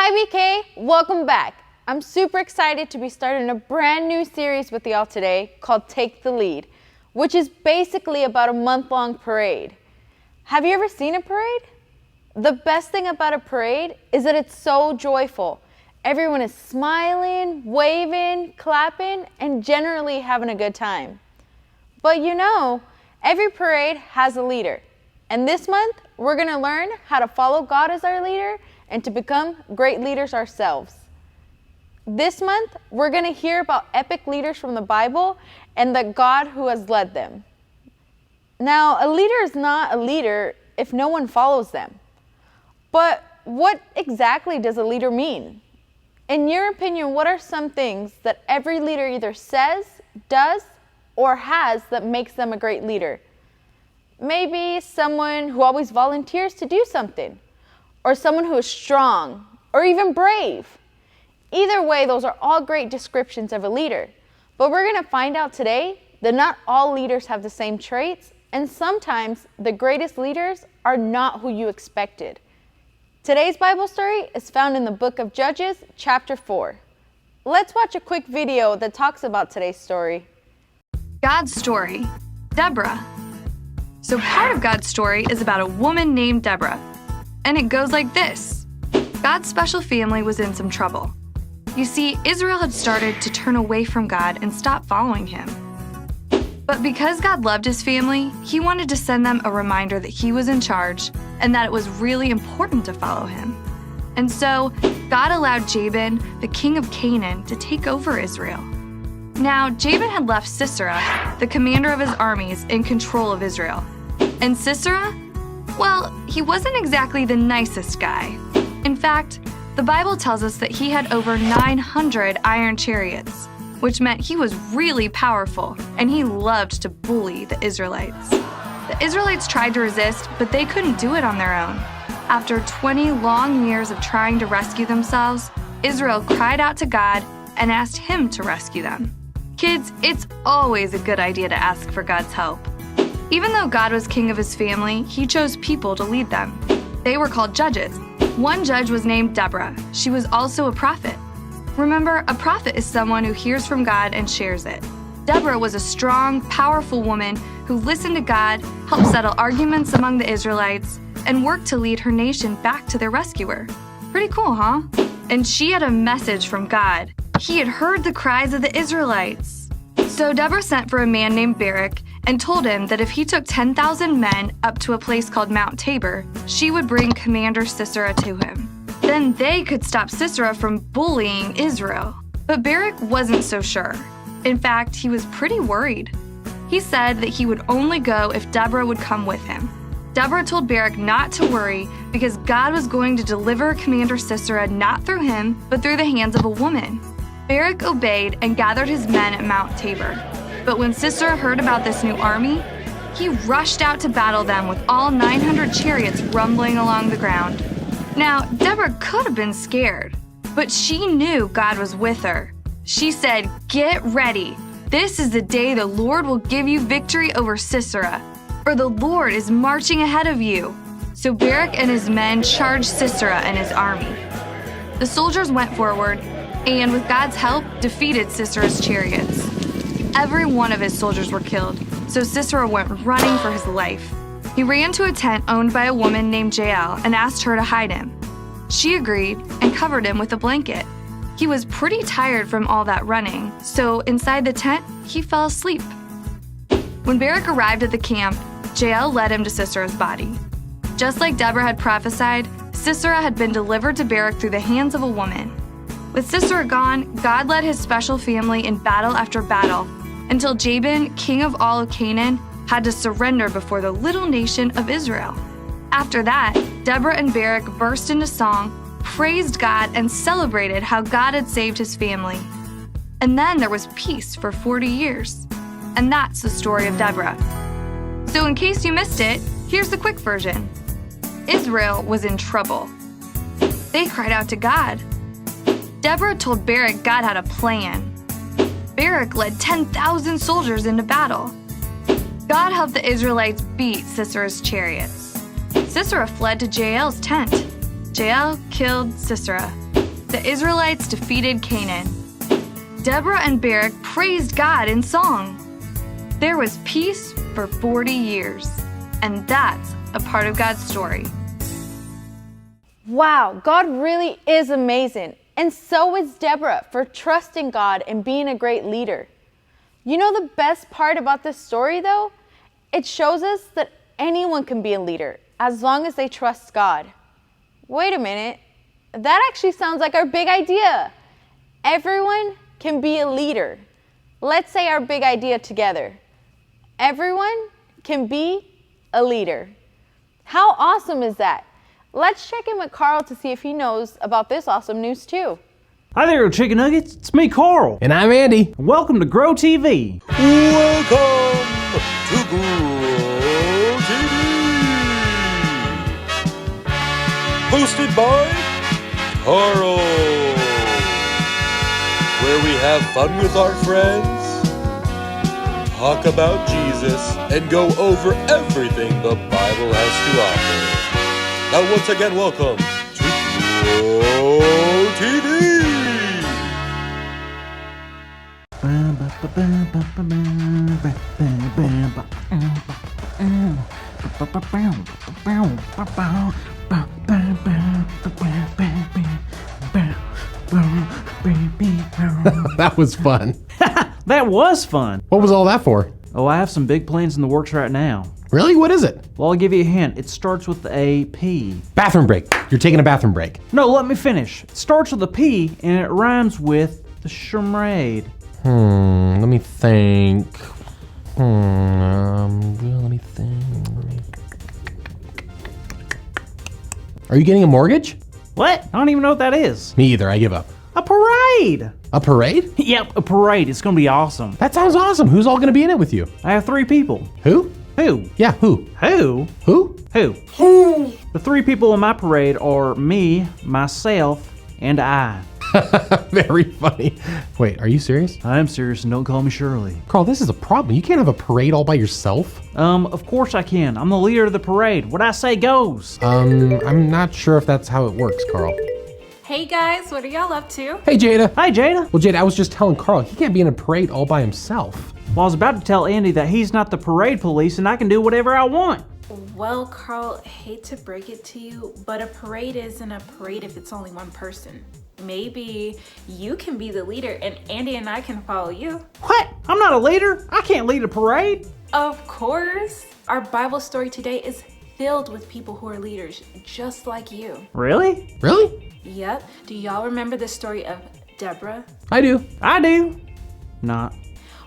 Hi BK, welcome back. I'm super excited to be starting a brand new series with y'all today called Take the Lead, which is basically about a month-long parade. Have you ever seen a parade? The best thing about a parade is that it's so joyful. Everyone is smiling, waving, clapping, and generally having a good time. But you know, every parade has a leader. And this month, we're gonna learn how to follow God as our leader and to become great leaders ourselves. This month, we're gonna hear about epic leaders from the Bible and the God who has led them. Now, a leader is not a leader if no one follows them. But what exactly does a leader mean? In your opinion, what are some things that every leader either says, does, or has that makes them a great leader? Maybe someone who always volunteers to do something, or someone who is strong, or even brave. Either way, those are all great descriptions of a leader. But we're going to find out today that not all leaders have the same traits, and sometimes the greatest leaders are not who you expected. Today's Bible story is found in the book of Judges, chapter 4. Let's watch a quick video that talks about today's story. God's story, Deborah. So part of God's story is about a woman named Deborah. And it goes like this. God's special family was in some trouble. You see, Israel had started to turn away from God and stop following him. But because God loved his family, he wanted to send them a reminder that he was in charge and that it was really important to follow him. And so, God allowed Jabin, the king of Canaan, to take over Israel. Now, Jabin had left Sisera, the commander of his armies, in control of Israel. And Sisera? Well, he wasn't exactly the nicest guy. In fact, the Bible tells us that he had over 900 iron chariots, which meant he was really powerful, and he loved to bully the Israelites. The Israelites tried to resist, but they couldn't do it on their own. After 20 long years of trying to rescue themselves, Israel cried out to God and asked him to rescue them. Kids, it's always a good idea to ask for God's help. Even though God was king of his family, he chose people to lead them. They were called judges. One judge was named Deborah. She was also a prophet. Remember, a prophet is someone who hears from God and shares it. Deborah was a strong, powerful woman who listened to God, helped settle arguments among the Israelites, and worked to lead her nation back to their rescuer. Pretty cool, huh? And she had a message from God. He had heard the cries of the Israelites. So Deborah sent for a man named Barak and told him that if he took 10,000 men up to a place called Mount Tabor, she would bring Commander Sisera to him. Then they could stop Sisera from bullying Israel. But Barak wasn't so sure. In fact, he was pretty worried. He said that he would only go if Deborah would come with him. Deborah told Barak not to worry because God was going to deliver Commander Sisera not through him, but through the hands of a woman. Barak obeyed and gathered his men at Mount Tabor. But when Sisera heard about this new army, he rushed out to battle them with all 900 chariots rumbling along the ground. Now, Deborah could have been scared, but she knew God was with her. She said, "Get ready. This is the day the Lord will give you victory over Sisera, for the Lord is marching ahead of you." So Barak and his men charged Sisera and his army. The soldiers went forward, and with God's help, defeated Sisera's chariots. Every one of his soldiers were killed, so Sisera went running for his life. He ran to a tent owned by a woman named Jael and asked her to hide him. She agreed and covered him with a blanket. He was pretty tired from all that running, so inside the tent, he fell asleep. When Barak arrived at the camp, Jael led him to Sisera's body. Just like Deborah had prophesied, Sisera had been delivered to Barak through the hands of a woman. With Sisera gone, God led his special family in battle after battle, until Jabin, king of all of Canaan, had to surrender before the little nation of Israel. After that, Deborah and Barak burst into song, praised God, and celebrated how God had saved his family. And then there was peace for 40 years. And that's the story of Deborah. So in case you missed it, here's the quick version. Israel was in trouble. They cried out to God. Deborah told Barak God had a plan. Barak led 10,000 soldiers into battle. God helped the Israelites beat Sisera's chariots. Sisera fled to Jael's tent. Jael killed Sisera. the Israelites defeated Canaan. Deborah and Barak praised God in song. There was peace for 40 years, and that's a part of God's story. Wow, God really is amazing. And so is Deborah for trusting God and being a great leader. You know the best part about this story though? It shows us that anyone can be a leader as long as they trust God. Wait a minute, that actually sounds like our big idea. Everyone can be a leader. Let's say our big idea together. Everyone can be a leader. How awesome is that? Let's check in with Carl to see if he knows about this awesome news too. Hi there, Chicken Nuggets. It's me, Carl. And I'm Andy. Welcome to Grow TV. Welcome to Grow TV. Hosted by Carl. Where we have fun with our friends, talk about Jesus, and go over everything the Bible has to offer. Now once again, welcome to Grow TV. That was fun. That was fun. What was all that for? Oh, I have some big plans in the works right now. Really? What is it? Well, I'll give you a hint. It starts with a P. Bathroom break. You're taking a bathroom break. No, let me finish. It starts with a P and it rhymes with the charade. Let me think. Let me think. Are you getting a mortgage? What? I don't even know what that is. Me either. I give up. A parade. A parade? Yep, a parade. It's gonna be awesome. That sounds awesome. Who's all gonna be in it with you? I have 3 people. Who? Who? Yeah, who? Who? Who? Who? The 3 people in my parade are me, myself, and I. Very funny. Wait, are you serious? I am serious and don't call me Shirley. Carl, this is a problem. You can't have a parade all by yourself. Of course I can. I'm the leader of the parade. What I say goes. I'm not sure if that's how it works, Carl. Hey guys, what are y'all up to? Hey, Jada. Hi, Jada. Well, Jada, I was just telling Carl, he can't be in a parade all by himself. Well, I was about to tell Andy that he's not the parade police and I can do whatever I want. Well, Carl, hate to break it to you, but a parade isn't a parade if it's only one person. Maybe you can be the leader and Andy and I can follow you. What? I'm not a leader. I can't lead a parade. Of course. Our Bible story today is filled with people who are leaders, just like you. Really? Really? Yep. Do y'all remember the story of Deborah? I do. I do. Not.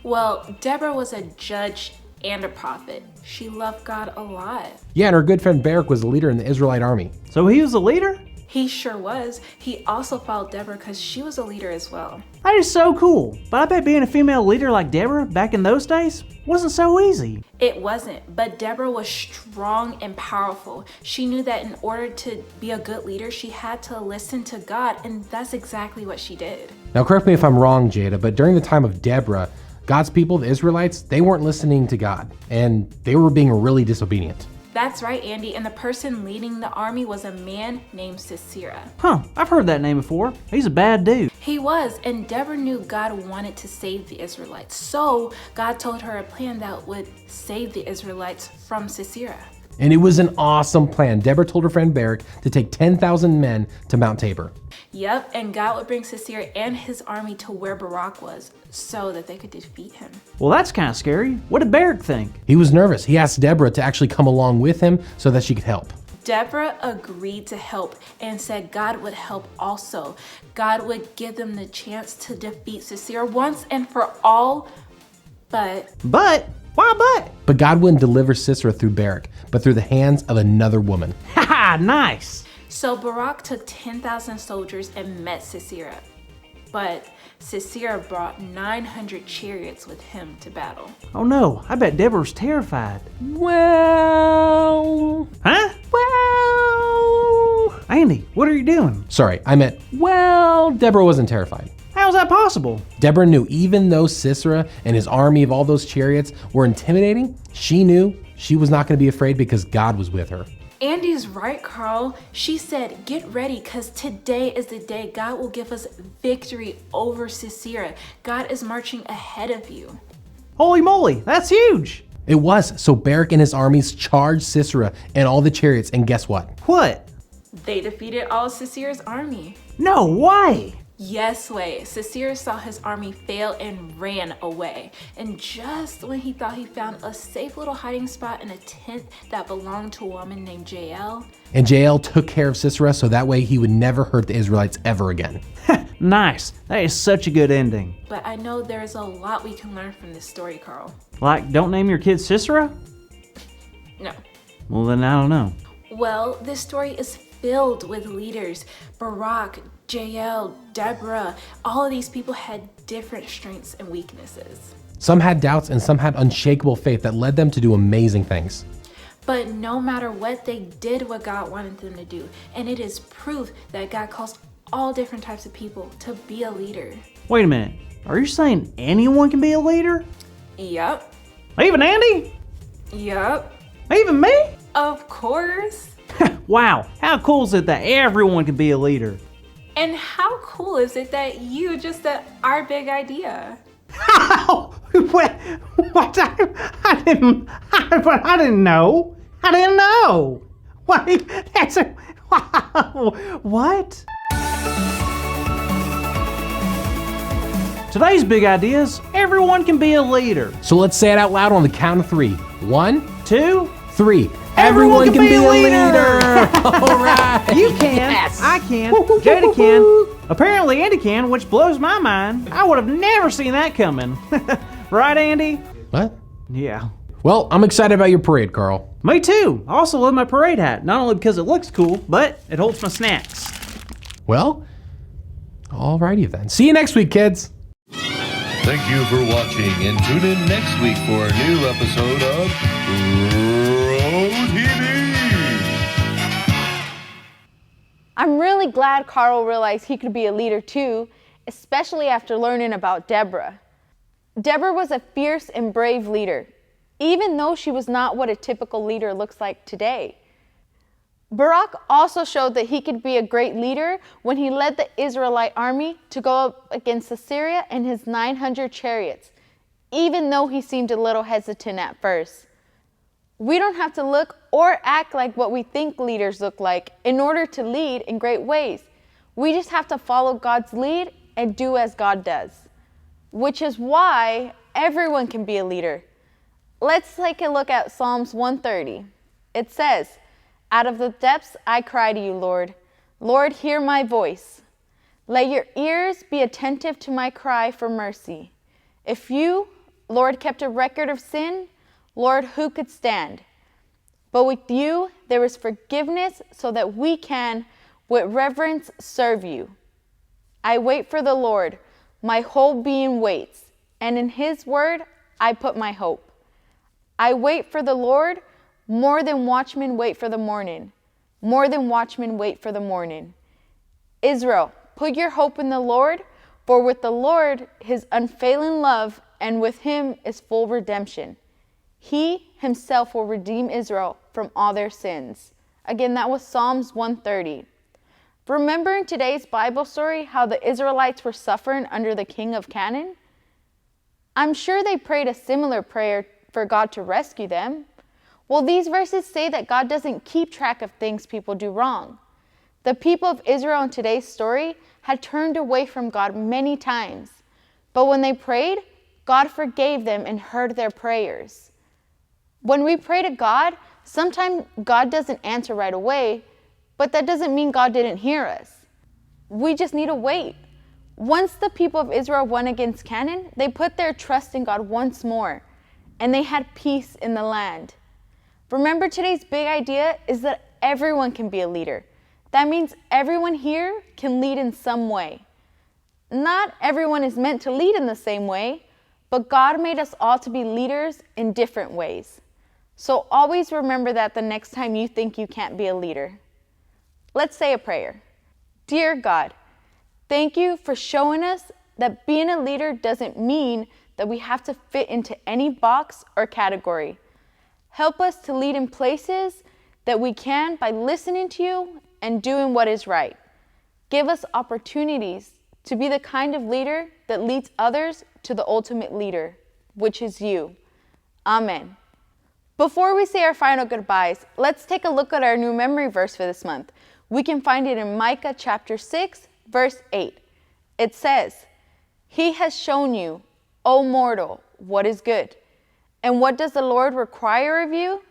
Well, Deborah was a judge and a prophet. She loved God a lot. Yeah, and her good friend Barak was a leader in the Israelite army. So he was a leader? He sure was. He also followed Deborah because she was a leader as well. That is so cool. But I bet being a female leader like Deborah back in those days wasn't so easy. It wasn't, but Deborah was strong and powerful. She knew that in order to be a good leader, she had to listen to God, and that's exactly what she did. Now, correct me if I'm wrong, Jada, but during the time of Deborah, God's people, the Israelites, they weren't listening to God, and they were being really disobedient. That's right, Andy, and the person leading the army was a man named Sisera. Huh, I've heard that name before. He's a bad dude. He was, and Deborah knew God wanted to save the Israelites. So God told her a plan that would save the Israelites from Sisera. And it was an awesome plan. Deborah told her friend Barak to take 10,000 men to Mount Tabor. Yep, and God would bring Sisera and his army to where Barak was so that they could defeat him. Well, that's kind of scary. What did Barak think? He was nervous. He asked Deborah to actually come along with him so that she could help. Deborah agreed to help and said God would help also. God would give them the chance to defeat Sisera once and for all, but... But? Why but? But God wouldn't deliver Sisera through Barak, but through the hands of another woman. Haha, nice. So Barak took 10,000 soldiers and met Sisera. But Sisera brought 900 chariots with him to battle. Oh no, I bet Deborah's terrified. Well... Huh? Well... Andy, what are you doing? Sorry, I meant, well, Deborah wasn't terrified. How's that possible? Deborah knew even though Sisera and his army of all those chariots were intimidating, she knew she was not going to be afraid because God was with her. Andy's right, Carl. She said, get ready, because today is the day God will give us victory over Sisera. God is marching ahead of you. Holy moly, that's huge! It was. So Barak and his armies charged Sisera and all the chariots, and guess what? What? They defeated all Sisera's army. No way! Yes way. Sisera saw his army fail and ran away. And just when he thought he found a safe little hiding spot in a tent that belonged to a woman named Jael. And Jael took care of Sisera so that way he would never hurt the Israelites ever again. Nice. That is such a good ending. But I know there's a lot we can learn from this story, Carl. Like, don't name your kid Sisera? No. Well, then I don't know. Well, this story is filled with leaders. Barak, Jael, Deborah, all of these people had different strengths and weaknesses. Some had doubts and some had unshakable faith that led them to do amazing things. But no matter what, they did what God wanted them to do. And it is proof that God calls all different types of people to be a leader. Wait a minute. Are you saying anyone can be a leader? Yup. Even Andy? Yup. Even me? Of course. Wow, how cool is it that everyone can be a leader? And how cool is it that you just said our big idea? How? What? I didn't know. I didn't know. What? That's a, wow. What? Today's big idea is everyone can be a leader. So let's say it out loud on the count of 3. 1, 2, 3. Everyone can be a leader. All right. You can. Yes. I can. Jada can. Apparently Andy can, which blows my mind. I would have never seen that coming. Right, Andy? What? Yeah. Well, I'm excited about your parade, Carl. Me too. I also love my parade hat, not only because it looks cool, but it holds my snacks. Well, alrighty then. See you next week, kids. Thank you for watching, and tune in next week for a new episode of TV. I'm really glad Carl realized he could be a leader too, especially after learning about Deborah. Deborah was a fierce and brave leader, even though she was not what a typical leader looks like today. Barak also showed that he could be a great leader when he led the Israelite army to go up against Assyria and his 900 chariots, even though he seemed a little hesitant at first. We don't have to look or act like what we think leaders look like in order to lead in great ways. We just have to follow God's lead and do as God does, which is why everyone can be a leader. Let's take a look at Psalms 130. It says, "Out of the depths I cry to you, Lord. Lord, hear my voice. Let your ears be attentive to my cry for mercy. If you, Lord, kept a record of sin, Lord, who could stand? But with you there is forgiveness so that we can, with reverence, serve you. I wait for the Lord, my whole being waits, and in his word I put my hope. I wait for the Lord more than watchmen wait for the morning, more than watchmen wait for the morning. Israel, put your hope in the Lord, for with the Lord his unfailing love, and with him is full redemption. He himself will redeem Israel from all their sins." Again, that was Psalms 130. Remember in today's Bible story how the Israelites were suffering under the king of Canaan? I'm sure they prayed a similar prayer for God to rescue them. Well, these verses say that God doesn't keep track of things people do wrong. The people of Israel in today's story had turned away from God many times, but when they prayed, God forgave them and heard their prayers. When we pray to God, sometimes God doesn't answer right away, but that doesn't mean God didn't hear us. We just need to wait. Once the people of Israel went against Canaan, they put their trust in God once more, and they had peace in the land. Remember, today's big idea is that everyone can be a leader. That means everyone here can lead in some way. Not everyone is meant to lead in the same way, but God made us all to be leaders in different ways. So always remember that the next time you think you can't be a leader. Let's say a prayer. Dear God, thank you for showing us that being a leader doesn't mean that we have to fit into any box or category. Help us to lead in places that we can by listening to you and doing what is right. Give us opportunities to be the kind of leader that leads others to the ultimate leader, which is you. Amen. Before we say our final goodbyes, let's take a look at our new memory verse for this month. We can find it in Micah chapter 6, verse 8. It says, "He has shown you, O mortal, what is good. And what does the Lord require of you?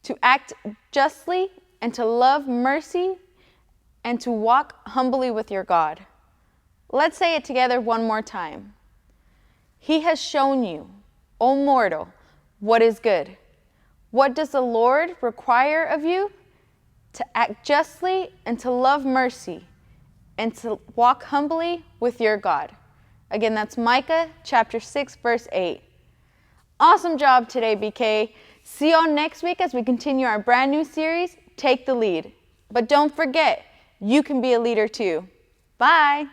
To act justly and to love mercy and to walk humbly with your God." Let's say it together one more time. He has shown you, O mortal, what is good. What does the Lord require of you? To act justly and to love mercy and to walk humbly with your God. Again, that's Micah chapter 6, verse 8. Awesome job today, BK. See y'all next week as we continue our brand new series, Take the Lead. But don't forget, you can be a leader too. Bye.